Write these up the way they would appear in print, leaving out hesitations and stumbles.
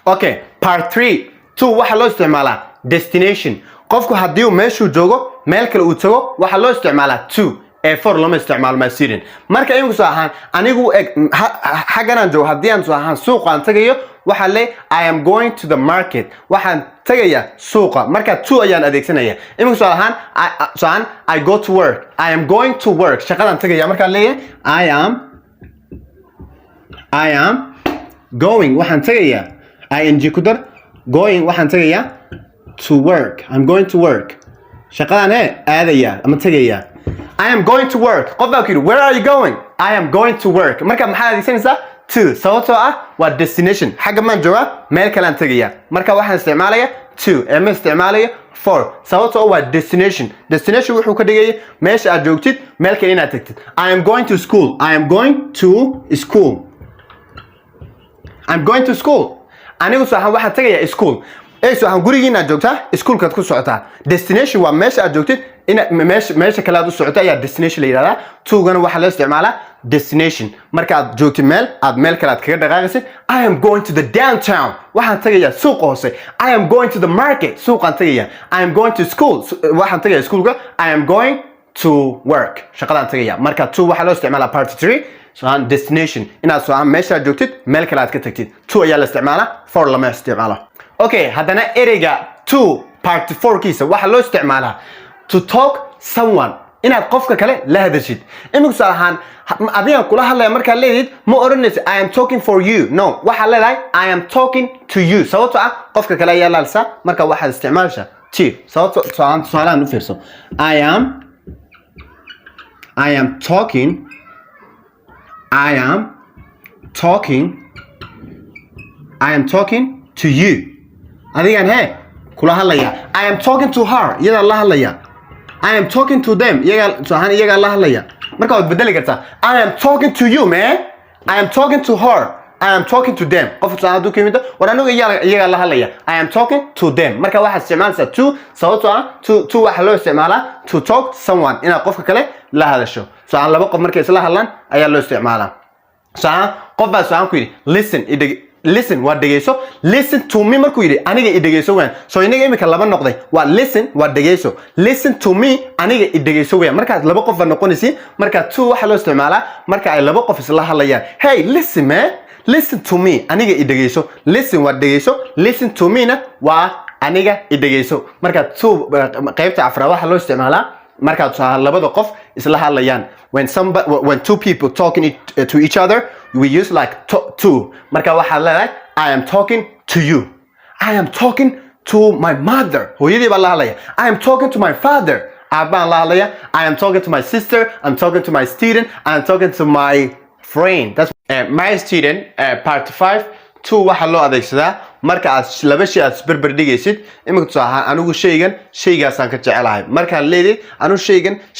Okay, part 3. 2 waxa loo isticmaalaa destination. qofku haddii uu meeshuu joogo meel kale uu tago waxa loo isticmaalaa to. for lama isticmaalo ma sirin. marka iyagu soo ahaan anigu xaggan joogo haddii aan soo ahaan suuqa aan tagayo waxa le I am going to the market. waxaan tagaya suuqa marka to ayaan adeegsanaya. iyagu soo ahaan I go to work. I am going to work. shaqadan tagaya marka leeyahay I am going waxaan tagaya ing ku dar going waxaan tagaya to work. I'm going to work. shaqadan aadaya ama tagaya. I am going to work. qof baa ku yiri where are you going? I am going to work. marka maxaa adeegsanaysaa to sababtoo ah waa destination. xagga maan joogaa meel kale aan tagaya. marka waxaan isticmaalaya to ma isticmaalaya for sababtoo waa destination. destination wuxuu ka dhigaya meesha aad joogtid meel kale inaad tagtid. I am going to school. I am going to school. I'm going to school. anigu soo waxaan tagaya school. soo gurigiina joogtaa iskuulkaad ku socotaa. destination waa meesha aad joogtid meesha kale aad u socotaa ayaa destination la yiraahdaa. to-gana waxa la isticmaalaa destination marka aad joogtid meel kale aad kaga dhaqaaqaysid. I am going to the downtown. waxaan tagayaa suuqa hoose. I am going to the market. suuqaan tagayaa. I am going to school. waxaan tagayaa iskuulka. I am going to work. shaqadaan tagayaa. marka to waxa loo isticmaalaa part 3 so destination inaad soo meesha aad joogtid meel kale aad ka tagtid. to ayaa la isticmaalaa for lama isticmaalo. Okay, haddana ereyga to part 4 kiisa waxa loo isticmaalaa to talk someone inaad qofka kale la hadashid. imika ahaan adiga kula hadlaya marka leedid ma oranaysid I am talking for you. no, waxa leedahay I am talking to you. sababtoo ah qofka kale ayaa laalsa marka waxaad isticmaalaysaa to. sababtoo su'aalahan u fiirso. I am talking to you. adigan kula hadlaya. I am talking to her. iyada la hadlaya. I am talking to them. iyaga la hadlaya. marka waad bedeli kartaa. I am talking to you, man. I am talking to her. I am talking to them. qof saadu kamid war anigu iyaga la hadlaya. I am talking to them. marka waxaad isticmaalaysaa to sababtoo ah to waxa loo isticmaalaa to talk someone inaad qofka kale la hadasho. laba qof markay isla hadlaan ayaa loo isticmaalaa. qof baa ku yiri listen waa dhageyso. listen to me markuu yiri aniga i dhageyso weyn. inaga imika laba noqday waa listen waa dhageyso. listen to me aniga i dhageyso weyn. markaad laba qof noqonaysi marka to waxa loo isticmaalaa marka ay laba qof isla hadlayaan. Hey listen man, listen to me aniga i dhageyso. listen waa dhageyso. listen to me na waa aniga i dhageyso. marka to qaybta afraad waxa loo isticmaalaa markaad labada qof isla hadlayaan. when two people talking to each other we use like to. marka waxaad leedahay I am talking to you. I am talking to my mother. hooyadii baa la hadlaya. I am talking to my father. aabaan la hadlaya. I am talking to my sister. I'm talking to my student. I'm talking to my friend. That's my student. Part 5 to waxa loo adeegsadaa marka aad laba shay aad isbarbar dhigaysid. imika soo ahaan anigu shaygaasaan ka jecelahay. markaan leedid anigu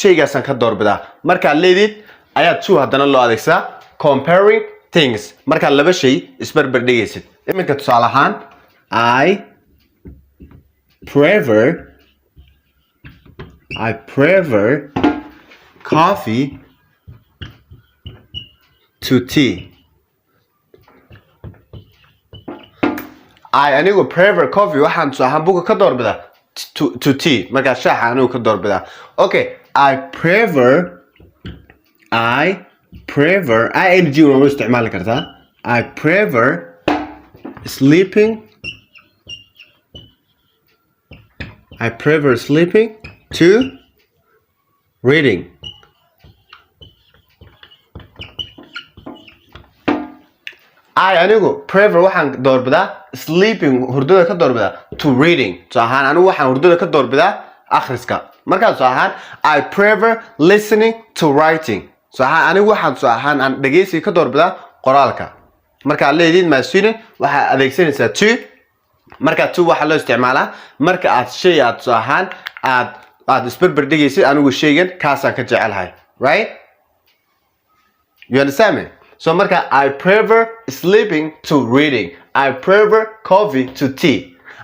shaygaasaan ka doorbidaa. markaan leedid ayaa to haddana loo adeegsadaa comparing things markaan laba shay isbarbar dhigaysid. imika tusaale ahaan I prefer coffee to tea. anigu prefer coffee waxaan soo ahaan buka ka doorbidaa to tea. marka shaaha anigu ka doorbidaa. Okay, I prefer ing waa isticmaali kartaa. I prefer sleeping to reading. anigu prefer waxaan doorbidaa sleeping hurdada ka doorbidaa to reading. soo ahaan anigu waxaan hurdada ka doorbidaa akhriska. markaas soo ahaan I prefer listening to writing. soo ahaan anigu waxaan soo ahaan aan dhageysiga ka doorbidaa qoraalka. marka leedid my student waxa adeegsanaysaa to. marka to waxa loo isticmaalaa marka aad shay aad soo ahaan aad isbarbar dhigaysid anigu shaygan kaasaan ka jecelahay. right? you understand me? so marka I prefer sleeping to reading. I prefer coffee to tea.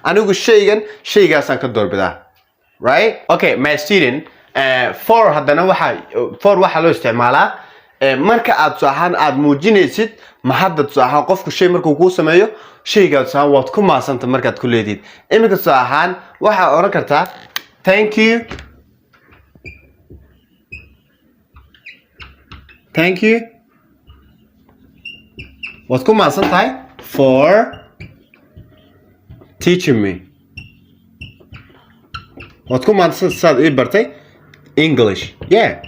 anigu shaygaasaan ka doorbidaa. right? Okay, my student for haddana waxa loo isticmaalaa marka aad saahan aad muujinaysid mahadda saahan qofku shay markuu ku sameeyo shayga saahan waad ku maasanta markaad ku leedid imika saahan waxa oran kartaa thank you waad ku maasantahay for teaching me waad ku maasantahay ii bartay English yeah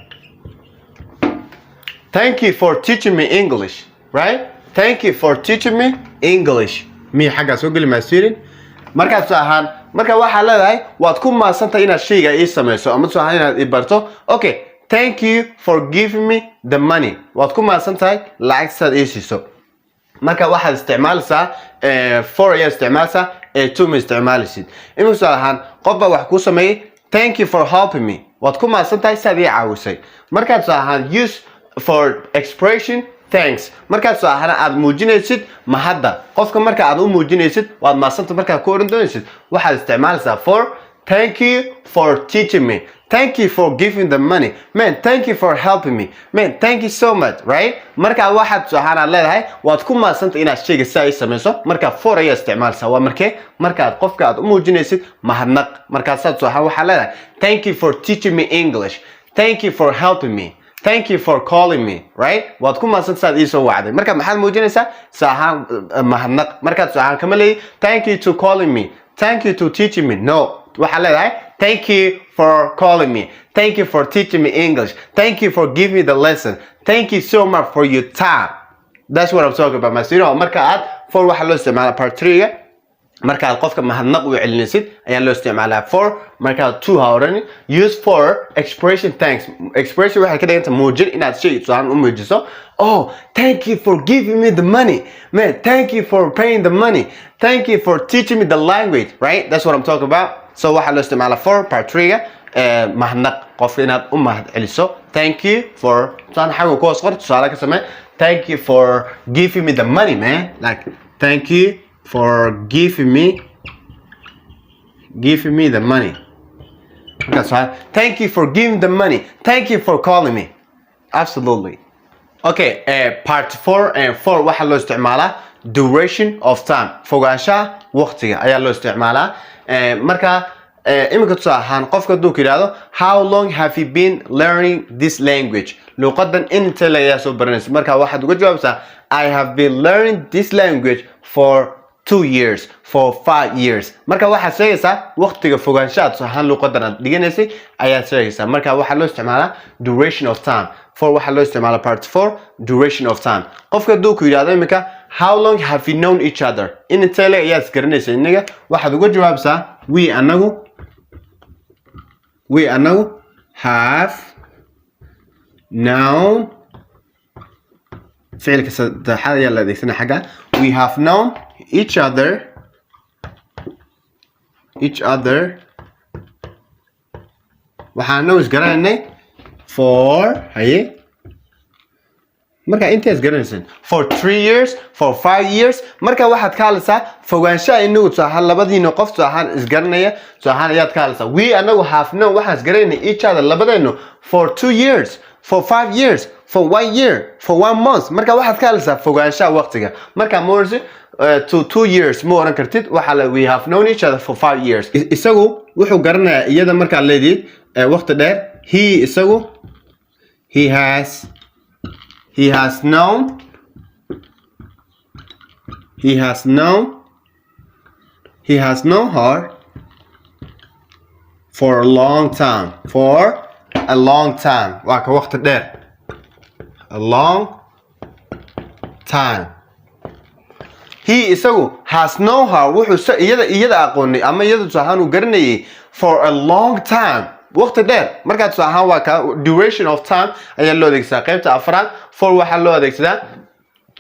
thank you for teaching me English right thank you for teaching me English mi xaga soo gali maasirin marka saahan marka waxa leedahay waad ku maasantahay inaad shayga ii sameeyso ama saahan inaad ii barto okay thank you for giving me the money waad ku maasantahay lacagtaad ii siiso marka waxaad isticmaalaysaa for ayaa isticmaalaysaa to ma isticmaalaysid imika saahan qofba wax ku sameeyay thank you for helping me waad ku maasantahay saad ii caawisay markaad saahan use for expression thanks markaad saahan aad muujinaysid mahadda qofka marka aad u muujinaysid waad maasanta markaad ku oran doonaysid waxaad isticmaalaysaa for thank you for teaching me thank you for giving the money man thank you for helping me man thank you so much right marka waxaad saahan leedahay waad ku maasanta inaad shayga saa ay sameeyso marka for ayaa isticmaalaysaa waa markaad qofka aad u muujinaysid mahadnaq markaad saahan waxa leedahay thank you for teaching me English thank you for helping me thank you for calling me right waad ku maasanta saad ii soo wacday marka maxaad muujinaysaa saahan mahadnaq markaad saahan kama leeyahay thank you to calling me thank you to teaching me no waxa leedahay thank you for calling me thank you for teaching me English thank you for giving me the lesson thank you so much for your time that's what I'm talking about masino marka aad for waxa loo isticmaalaa part 3 marka aad qofka mahadnaq u celinaysid ayaa loo isticmaalaa for marka aad to hawrani use for expression thanks expression waxa ka dhiganta muujin inaad shay saan u muujiso oh thank you for giving me the money man thank you for paying the money thank you for teaching me the language right that's what I'm talking about so waxa loo isticmaalaa for part 3 mahadnaq qofka inaad u mahad celiso thank you for saan xagu ku hoos qor tusaale ka samee thank you for giving me the money man like thank you for giving me the money that's right thank you for giving the money thank you for calling me absolutely okay part 4 and 4 waxa loo isticmaalaa duration of time fogaanshaha waqtiga ayaa loo isticmaalaa marka imika tusahaan qofka haduu yiraahdo how long have you been learning this language luqadan inta laga soo baranayso marka waxaad uga jawaabtaa I have been learning this language for 2 years for 5 years marka waxa sheegaysaa waqtiga fogaanshaha tusahaan luqadan aad dhiganaysay ayaa sheegaysaa marka waxa loo isticmaalaa duration of time for waxa loo isticmaalaa part 4 duration of time qofka haduu yiraahdo imika how long have you known each other inta laga ayaa isgaranaysay inaga waxaad uga jawaabtaa we anagu have known فعل saddexaad ayaa la adeegsanaa xaga we have known each other waxaanu isgaranaynay for haye marka inta isgaranaysan for 3 years for 5 years marka waxaad ka hadlaysaa fogaanshaha inagu saahan labadiina qof saahan isgaranaya saahan ayaad ka hadlaysaa we anagu have known waxaan isgaranaynay each other labadeenu for 2 years for 5 years for 1 year for 1 month marka waxaad ka hadlaysaa fogaanshaha waqtiga marka more to 2 years ma oran kartid waxa la we have known each other for 5 years isagu wuxuu garanayaa iyada marka leedid waqti dheer he has known her for a long time waa ka waqti dheer a long time he isagu has known her wuxuu iyada aqoonay ama iyada saahan uu garanayay for a long time waqti dheer markaad saahan waa ka duration of time ayaa loo adeegsadaa qaybta afraad for waxa loo adeegsadaa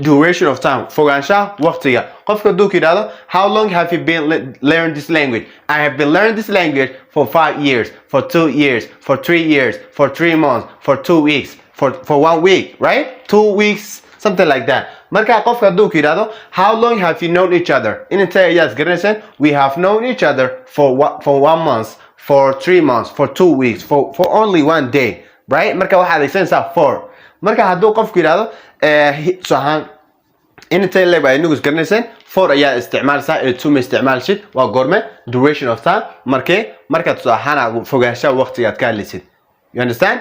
duration of time fogaanshaha waqtiga qofka haduu yiraahdo how long have you been learning this language I have been learning this language for 5 years for 2 years for 3 years for 3 months for 2 weeks for 1 week right 2 weeks something like that marka qofka haduu yiraahdo how long have you known each other inta ayaad garanaysan we have known each other for 1 month for 3 months for 2 weeks for only 1 day right marka waxa adeegsanaysaa for marka hadduu qofku yiraahdo sahan inta leeb ay nagu garanaysan for ayaa isticmaalsaa to ma isticmaalshid waa goorme duration of time marka sahan fogaanshaha waqtiga aad ka hadlaysid you understand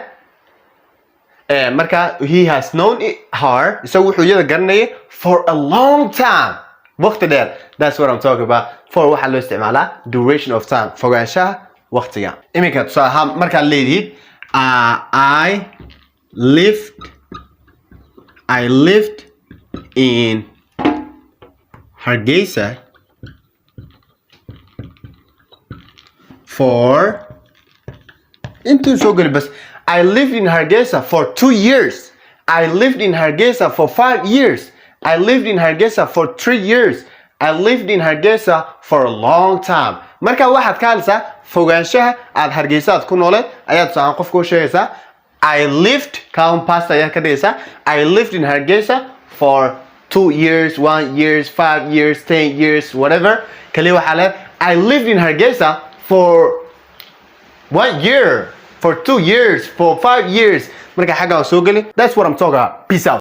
marka he has known her so wuxuu iyada garanayay for a long time waqti dheer that's what I'm talking about for waxa loo isticmaalaa duration of time fogaanshaha waqtiga iminka sahan marka leedid I lived in Hargeisa for I lived in Hargeisa for 2 years. I lived in Hargeisa for 5 years. I lived in Hargeisa for 3 years. I lived in Hargeisa for a long time. Marka waxaad ka hadlaysaa fogaanshaha aad Hargeisa aad ku nooleed ayaad sahan qofku sheegaysaa I lived count past ayaa ka dhigaysaa I lived in Hargeisa for 2 years, 1 year, 5 years, 10 years, whatever. Kali waxaa leed I lived in Hargeisa for 1 year, for 2 years, for 5 years. Marka xagga soo gali. That's what I'm talking about. Peace out.